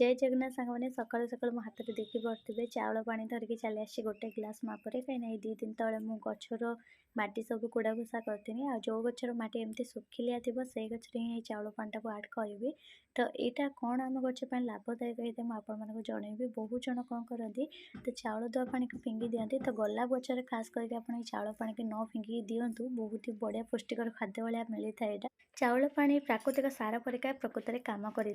जय जगन्नाथ सांग मैंने सकाल सकाल मो हाथ में देखी पारे चाउल पानी धरिकी चली आसी गोटे ग्लास मापरे कहीं 2 दिन तले मु गचर माटी सब कुड़ा घुसा करती आ जो गचर माटी एमती सुखिलिया थी से गचर ही चाउल पानी टाक आड करी। तो यहाँ कौन आम गच लाभदायक होता है मुझे जनइबी। बहुत जन कौन करती तो चाउल दुआ पानी को फिंगी दिखती तो गोलाप गचर खास करके आप चाउल पानी की न फिंगी दिंतु बहुत ही बढ़िया पुष्टिकर खाद्य भाया मिलता है। चाउल पानी प्राकृतिक सार परिका प्रकृत में काम करें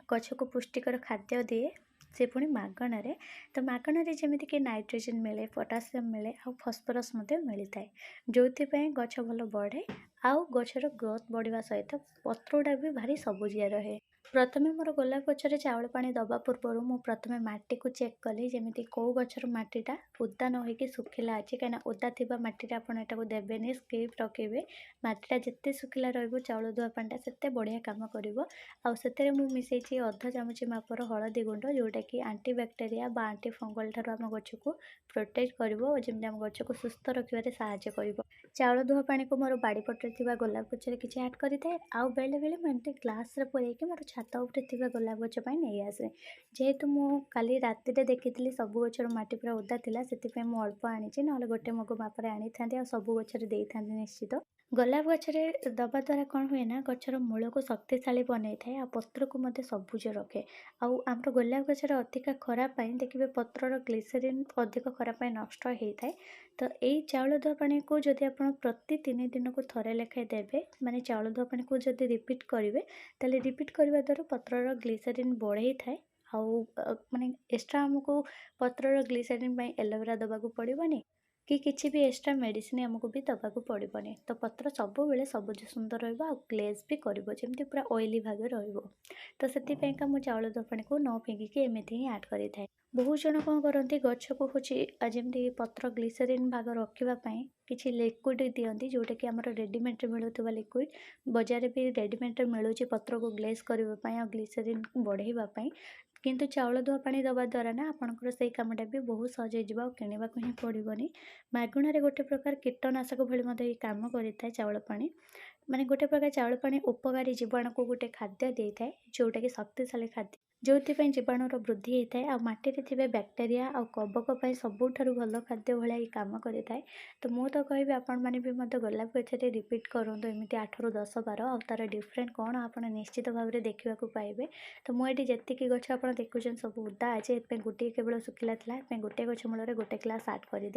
गच को पुष्टिकर खाद्य दिए से पुणी मागणार। तो मागणार जमीक नाइट्रोजेन मिले पोटासियम मिले आ फस्फरस मिलता है जो गच भल बढ़े आउ गचर ग्रोथ बढ़ा सहित पत्रोटा भी भारी सबुजिया रहे। प्रथमे मोर गोलाप गचर चाउल पानी दबा पूर्व मु प्रथमे माटी को चेक कली जमी कौ गचर मटीटा ओदा न होइकी सुखिला अच्छी कहीं ओदा थी मटी आपको देवेनि स्किप रखेबे। मटीटा जिते सुखिला चाउल धुआ पानीटा से बढ़िया कम कर मिसई अध चामच मापर हलदी गुंड जोटा कि आंटी बैक्टेरिया बा आंटी फंगल ठार आम गच को प्रोटेक्ट करमी आम गच को सुस्थ रखिए साहाय्य कर। चाउल धुआ पानी को मोर बाड़ी पटे गोलाप गचर किसी आड करें आउ बेले बेले मुझे ग्लास पुरैकी मोर छात उपरे गोलाप गच नहीं आसे जेहेतु मुझे राति देखी सब गचर मटी पूरा ओदा था से अल्प आनी ना गोटे मग मापर आनी था सब गचर दे था निश्चित। गोलाप गचर दबा द्वारा कौन हुए ना गचर मूल को शक्तिशाली बनई थाए आ पत्र को मध्य सबुज रखे। आम गोलाप गचर अधिका खरा देखिए पत्रर ग्लिसरीन अधिक खरा नष्ट होता है। तो यही चाउल धुआ पानी को जदि आप प्रति 3 दिन को थरे लेखाएं देवे माने चाउल धुआ पानी को जदि रिपीट करेंगे ताले रिपीट करने द्वारा पत्रर ग्लिसरीन बढ़े थाए आउ माने एक्स्ट्रा आमको पत्रर ग्लिसरीन एलोवेरा दबाक पड़ोनी कि किसी भी एक्स्ट्रा मेडिसिन आमको भी दबाक पड़ोनी। तो पत्र सब बेले सबुज सुंदर ग्लेज भी करमती पूरा ऑयली भाग तो से मुझे चाउल धुआ पानी को न फिंगिकी एमती ही आड करें। बहुत जन कौन करती गच को हूँ जमी पत्र ग्लिसरीन भाग रखापी किसी लिक्विड दिखती जोटा कि आम रेडीमेड मिलूवा लिक्विड बजार भी रेडीमेड मिलूँ पत्र को ग्लेज करने ग्लिसरीन बढ़ाई किंतु चाउल धुआ पानी दबा द्वारा ना आपंकर से कमटा भी बहुत सहज हो किणवा ही पड़ोनी। मागणार गोटे प्रकार कीटनाशक भाई कम करें चाउल पानी माने गोटे प्रकार चाउल पानी उपकारी जीवाणु को गोटे खाद्य दे था जोटा कि शक्तिशाली खाद्य जो जीवाणुर वृद्धि होता है आटी थे बैक्टेरिया आ कवक सबुठार भल खाद्य भाया कम करें। तो मुझे कहि आपण मैंने भी मत गोलाप गचर रिपीट करूँ एमती 8 ରୁ 10 बार आ तार डिफरेंट कौन आप निश्चित भाव में देखा पाइबे। तो मुझे जी गच आप देखुं सब उदा अच्छे गोटे केवल सुखिला गोटे गच मूल गोटे ग्लास आड कर